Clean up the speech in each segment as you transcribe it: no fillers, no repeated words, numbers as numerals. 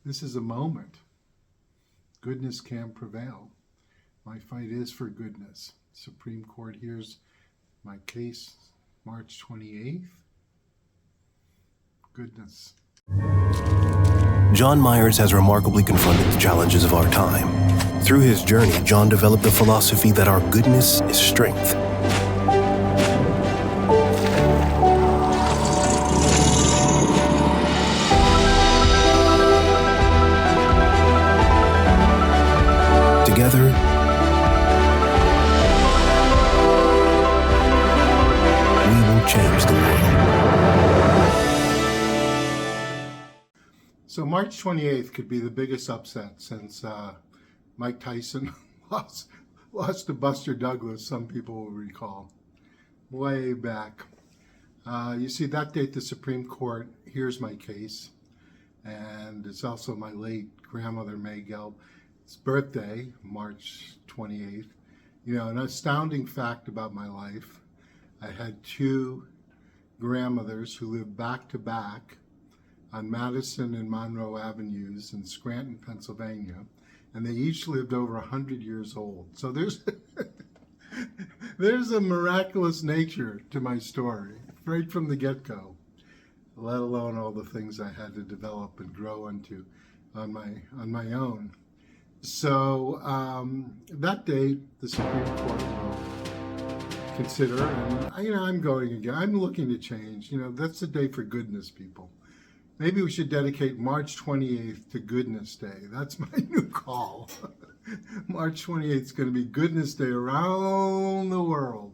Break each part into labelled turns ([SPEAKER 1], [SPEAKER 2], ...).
[SPEAKER 1] This is a moment. Goodness can prevail. My fight is for goodness. Supreme Court hears my case March 28th. Goodness.
[SPEAKER 2] John Myers has remarkably confronted the challenges of our time. Through his journey, John developed the philosophy that our goodness is strength. Together, we will change the world.
[SPEAKER 1] So March 28th could be the biggest upset since Mike Tyson lost to Buster Douglas, some people will recall, way back. You see, that date the Supreme Court hears my case, and it's also my late grandmother May Gelb's birthday, March 28th. You know, an astounding fact about my life, I had two grandmothers who lived back to back on Madison and Monroe Avenues in Scranton, Pennsylvania, and they each lived over 100 years old. So there's there's a miraculous nature to my story, right from the get-go, let alone all the things I had to develop and grow into on my own. So that date, the Supreme Court will consider, and I'm going again. I'm looking to change. That's the day for goodness, people. Maybe we should dedicate March 28th to Goodness Day. That's my new call. March 28th is going to be Goodness Day around the world.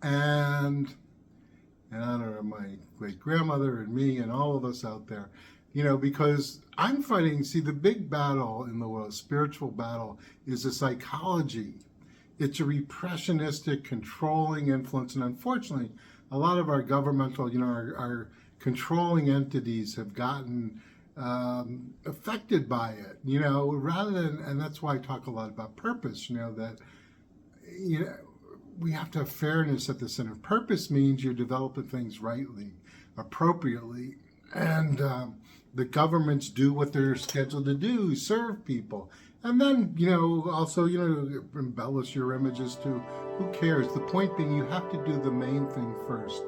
[SPEAKER 1] And in honor of my great grandmother and me and all of us out there, because I'm fighting, the big battle in the world, spiritual battle, is a psychology. It's a repressionistic, controlling influence. And unfortunately, a lot of our governmental, our controlling entities have gotten affected by it, rather than, and that's why I talk a lot about purpose, that, we have to have fairness at the center. Purpose means you're developing things rightly, appropriately, and the governments do what they're scheduled to do, serve people. And then, also, embellish your images too. Who cares? The point being, you have to do the main thing first.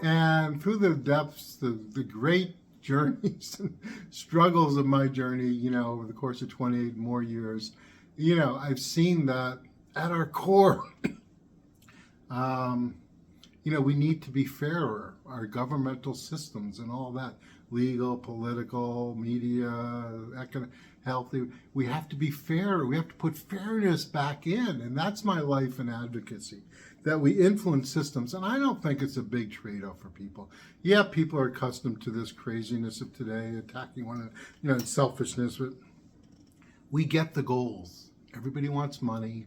[SPEAKER 1] And through the depths, the great journeys and struggles of my journey, over the course of 28 more years, I've seen that at our core, we need to be fairer. Our governmental systems and all that, legal, political, media, economic, healthy, we have to be fair. We have to put fairness back in. And that's my life in advocacy, that we influence systems. And I don't think it's a big trade-off for people. Yeah, people are accustomed to this craziness of today, attacking one another, and selfishness, but we get the goals. Everybody wants money.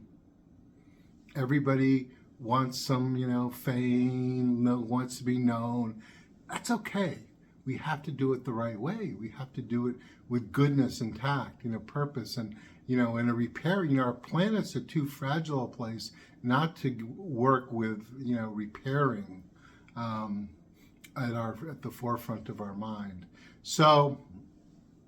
[SPEAKER 1] Everybody wants some, fame, wants to be known. That's okay. We have to do it the right way. We have to do it with goodness and tact, purpose, and, in a repair. Our planet's a too fragile a place not to work with, repairing at the forefront of our mind. So,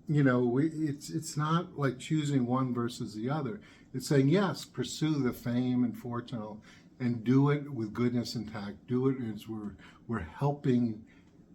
[SPEAKER 1] it's not like choosing one versus the other. It's saying, yes, pursue the fame and fortune, and do it with goodness and tact. Do it as we're helping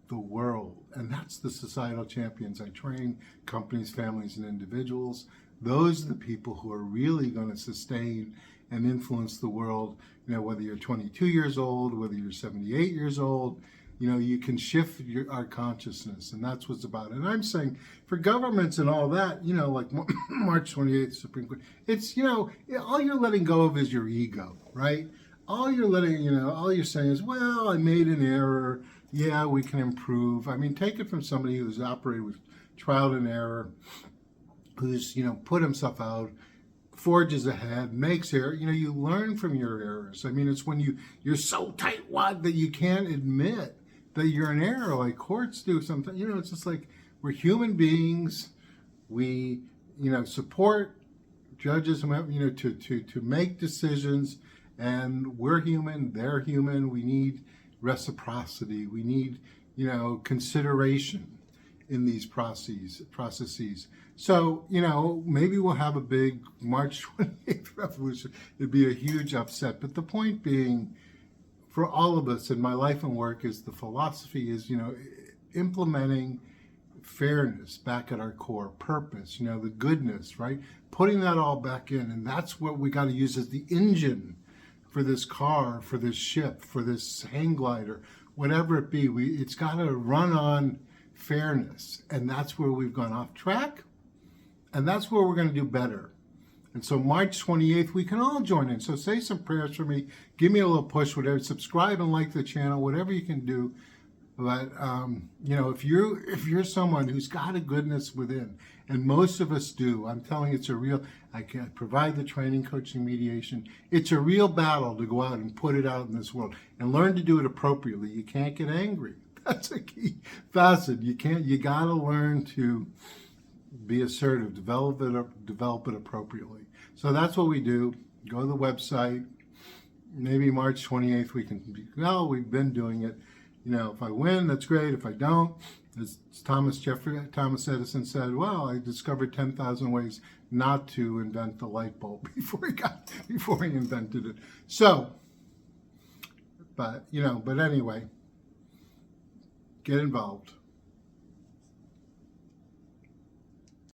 [SPEAKER 1] the world. And that's the societal champions I train, companies, families, and individuals. Those are the people who are really going to sustain and influence the world. Whether you're 22 years old, whether you're 78 years old, you can shift our consciousness, and that's what's about it. And I'm saying for governments and all that, like March 28th, Supreme Court, it's, all you're letting go of is your ego, right? All you're letting, all you're saying is, well, I made an error. Yeah, we can improve. I mean, take it from somebody who's operated with trial and error, who's, put himself out, forges ahead, makes error. You learn from your errors. I mean, it's when you're so tightwad that you can't admit that you're in error, like courts do sometimes. It's just like we're human beings. We, support judges, to make decisions, and we're human, they're human. We need reciprocity. We need, consideration. in these processes. So, maybe we'll have a big March 28th revolution. It'd be a huge upset. But the point being, for all of us in my life and work, is the philosophy is, implementing fairness back at our core, purpose, the goodness, right? Putting that all back in. And that's what we got to use as the engine for this car, for this ship, for this hang glider, whatever it be. It's got to run on fairness. And that's where we've gone off track. And that's where we're going to do better. And so March 28th, we can all join in. So say some prayers for me. Give me a little push, whatever. Subscribe and like the channel, whatever you can do. But, if you're someone who's got a goodness within, and most of us do, I'm telling you, I can provide the training, coaching, mediation. It's a real battle to go out and put it out in this world and learn to do it appropriately. You can't get angry. That's a key facet. You got to learn to be assertive, develop it appropriately. So that's what we do. Go to the website. Maybe March 28th we've been doing it. If I win, that's great. If I don't, as Thomas Edison said, well, I discovered 10,000 ways not to invent the light bulb before he invented it. So, but anyway, get involved.